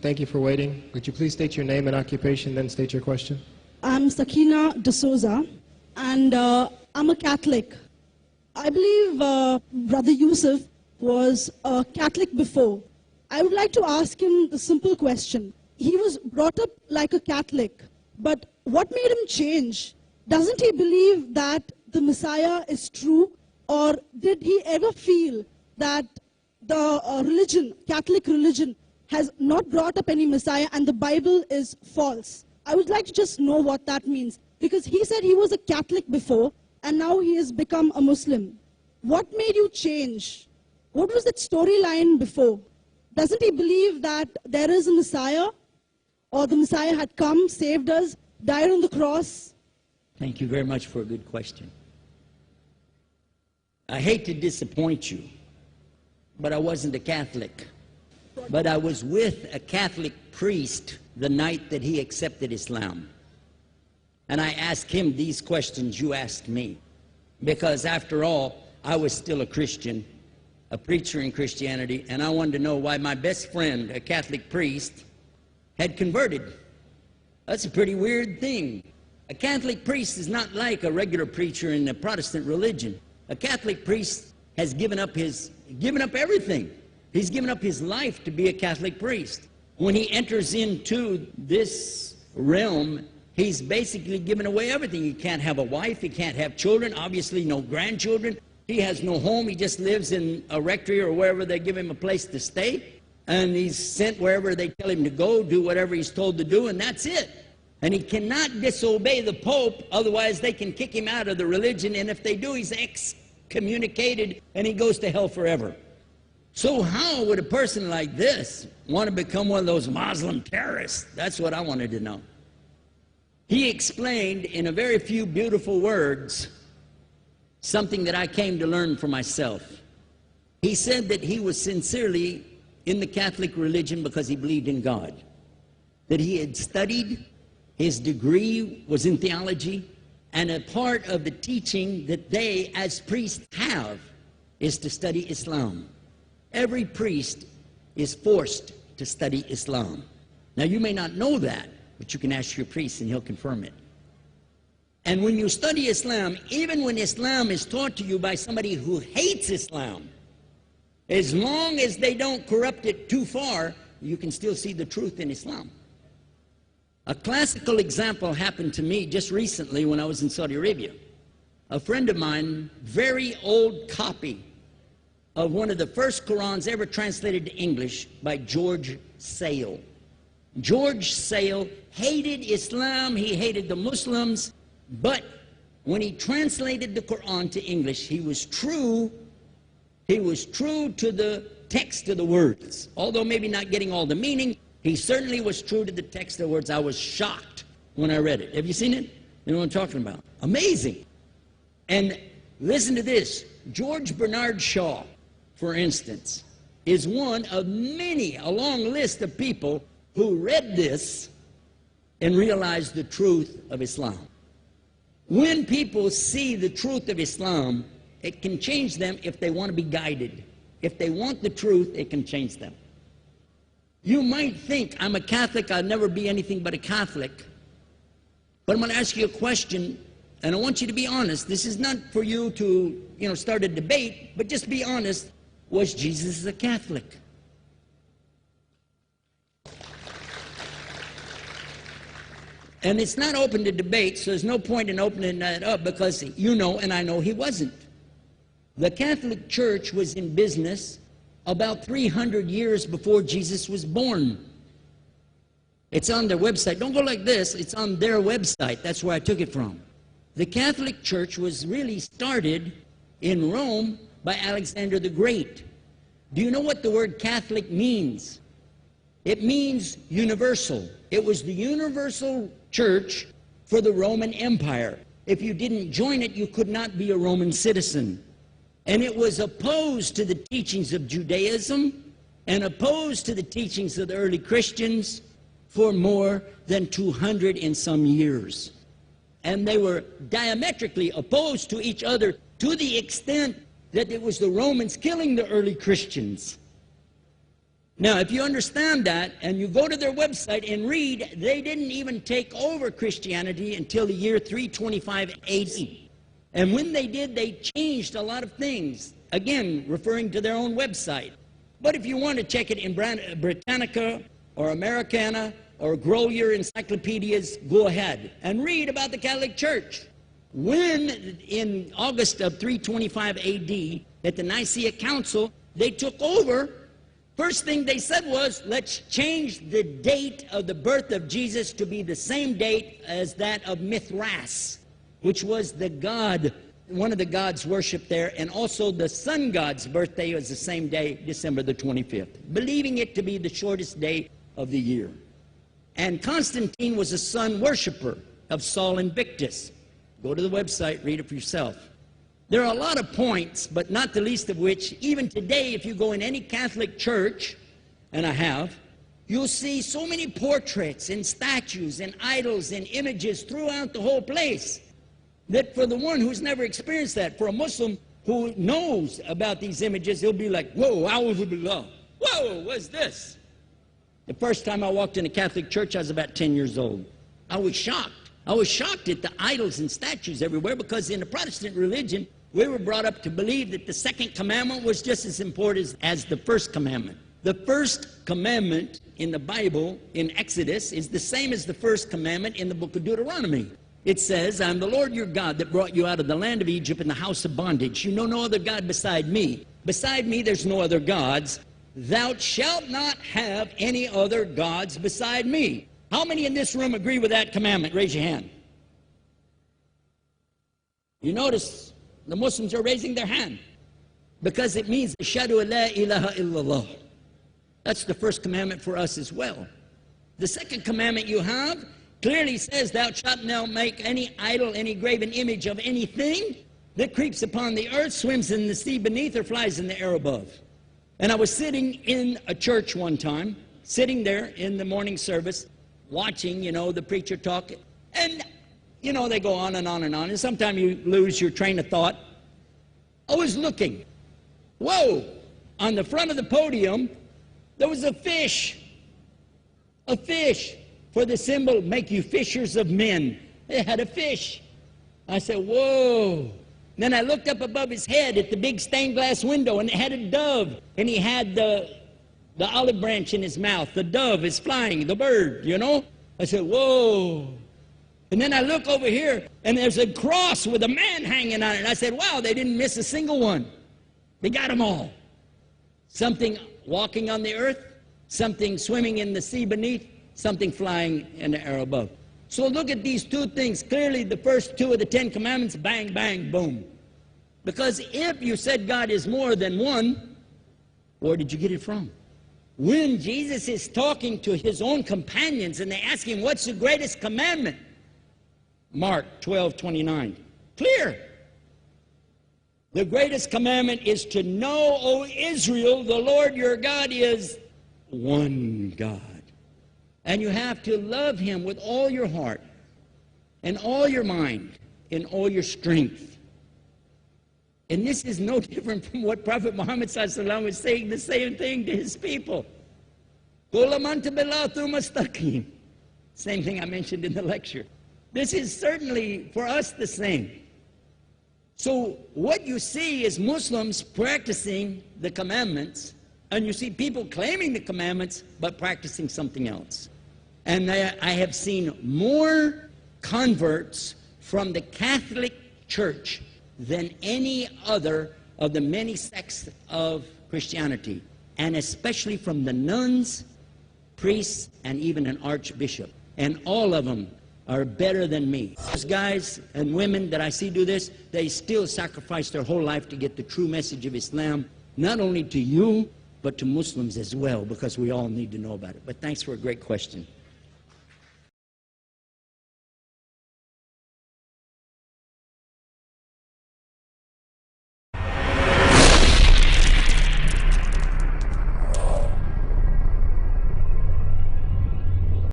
Thank you for waiting. Would you please state your name and occupation, then state your question? I'm Sakina D'Souza, and I'm a Catholic. I believe Brother Yusuf was a Catholic before. I would like to ask him the simple question. He was brought up like a Catholic, but what made him change? Doesn't he believe that the Messiah is true, or did he ever feel that the religion, Catholic religion, has not brought up any Messiah and the Bible is false? I would like to just know what that means, because he said he was a Catholic before and now he has become a Muslim. What made you change? What was that storyline before? Doesn't he believe that there is a Messiah, or the Messiah had come, saved us, died on the cross? Thank you very much for a good question. I hate to disappoint you, but I wasn't a Catholic. But I was with a Catholic priest the night that he accepted Islam. And I asked him these questions you asked me. Because after all, I was still a Christian, a preacher in Christianity, and I wanted to know why my best friend, a Catholic priest, had converted. That's a pretty weird thing. A Catholic priest is not like a regular preacher in the Protestant religion. A Catholic priest has given up everything. He's given up his life to be a Catholic priest. When he enters into this realm, he's basically given away everything. He can't have a wife, he can't have children, obviously no grandchildren. He has no home, he just lives in a rectory or wherever they give him a place to stay. And he's sent wherever they tell him to go, do whatever he's told to do, and that's it. And he cannot disobey the Pope, otherwise they can kick him out of the religion, and if they do, he's excommunicated and he goes to hell forever. So how would a person like this want to become one of those Muslim terrorists? That's what I wanted to know. He explained in a very few beautiful words something that I came to learn for myself. He said that he was sincerely in the Catholic religion because he believed in God, that he had studied, his degree was in theology, and a part of the teaching that they as priests have is to study Islam. Every priest is forced to study Islam. Now you may not know that, but you can ask your priest and he'll confirm it. And when you study Islam, even when Islam is taught to you by somebody who hates Islam, as long as they don't corrupt it too far, you can still see the truth in Islam. A classical example happened to me just recently when I was in Saudi Arabia. A friend of mine, very old copy of one of the first Qurans ever translated to English by George Sale. George Sale hated Islam, he hated the Muslims, but when he translated the Quran to English, he was true to the text of the words. Although maybe not getting all the meaning, he certainly was true to the text of the words. I was shocked when I read it. Have you seen it? You know what I'm talking about? Amazing. And listen to this. George Bernard Shaw, for instance, is one of many, a long list of people who read this and realized the truth of Islam. When people see the truth of Islam, it can change them if they want to be guided. If they want the truth, it can change them. You might think, I'm a Catholic, I'll never be anything but a Catholic. But I'm going to ask you a question, and I want you to be honest. This is not for you to, start a debate, but just be honest. Was Jesus a Catholic? And it's not open to debate, so there's no point in opening that up, because you know and I know he wasn't. The Catholic Church was in business about 300 years before Jesus was born. It's on their website. Don't go like this. It's on their website. That's where I took it from. The Catholic Church was really started in Rome by Alexander the Great. Do you know what the word Catholic means? It means universal. It was the universal church for the Roman Empire. If you didn't join it, you could not be a Roman citizen. And it was opposed to the teachings of Judaism and opposed to the teachings of the early Christians for more than 200 and some years. And they were diametrically opposed to each other to the extent that it was the Romans killing the early Christians. Now, if you understand that, and you go to their website and read, they didn't even take over Christianity until the year 325 AD. And when they did, they changed a lot of things, again, referring to their own website. But if you want to check it in Britannica or Americana or grow your encyclopedias, go ahead and read about the Catholic Church. When, in August of 325 AD, at the Nicaea Council, they took over, first thing they said was, let's change the date of the birth of Jesus to be the same date as that of Mithras, which was the god, one of the gods worshipped there, and also the sun god's birthday was the same day, December the 25th, believing it to be the shortest day of the year. And Constantine was a sun worshiper of Sol Invictus. Go to the website, read it for yourself. There are a lot of points, but not the least of which, even today, if you go in any Catholic church, and I have, you'll see so many portraits and statues and idols and images throughout the whole place that for the one who's never experienced that, for a Muslim who knows about these images, he'll be like, whoa, a'udhu billah. Whoa, what's this? The first time I walked in a Catholic church, I was about 10 years old. I was shocked. I was shocked at the idols and statues everywhere, because in the Protestant religion, we were brought up to believe that the second commandment was just as important as the first commandment. The first commandment in the Bible, in Exodus, is the same as the first commandment in the book of Deuteronomy. It says, I am the Lord your God that brought you out of the land of Egypt in the house of bondage. You know no other God beside me. Beside me there's no other gods. Thou shalt not have any other gods beside me. How many in this room agree with that commandment? Raise your hand. You notice the Muslims are raising their hand because it means Ashhadu an la ilaha illallah. That's the first commandment for us as well. The second commandment you have clearly says, thou shalt not make any idol, any graven image of anything that creeps upon the earth, swims in the sea beneath, or flies in the air above. And I was sitting in a church one time, sitting there in the morning service, watching, the preacher talk, and, they go on and on and on, and sometimes you lose your train of thought. I was looking. Whoa! On the front of the podium, there was a fish. A fish. For the symbol, make you fishers of men. They had a fish. I said, whoa. Then I looked up above his head at the big stained glass window, and it had a dove, and he had the olive branch in his mouth. The dove is flying, the bird, I said, whoa. And then I look over here, and there's a cross with a man hanging on it. And I said, wow, they didn't miss a single one. They got them all. Something walking on the earth, something swimming in the sea beneath, something flying in the air above. So look at these two things. Clearly, the first two of the 10 commandments, bang, bang, boom. Because if you said God is more than one, where did you get it from? When Jesus is talking to his own companions and they ask him, what's the greatest commandment? Mark 12:29. Clear. The greatest commandment is to know, O Israel, the Lord your God is one God. And you have to love him with all your heart and all your mind and all your strength. And this is no different from what Prophet Muhammad ﷺ was saying, the same thing to his people. Same thing I mentioned in the lecture. This is certainly for us the same. So what you see is Muslims practicing the commandments, and you see people claiming the commandments but practicing something else. And I have seen more converts from the Catholic Church than any other of the many sects of Christianity, and especially from the nuns, priests, and even an archbishop. And all of them are better than me. Those guys and women that I see do this, they still sacrifice their whole life to get the true message of Islam, not only to you, but to Muslims as well, because we all need to know about it. But thanks for a great question.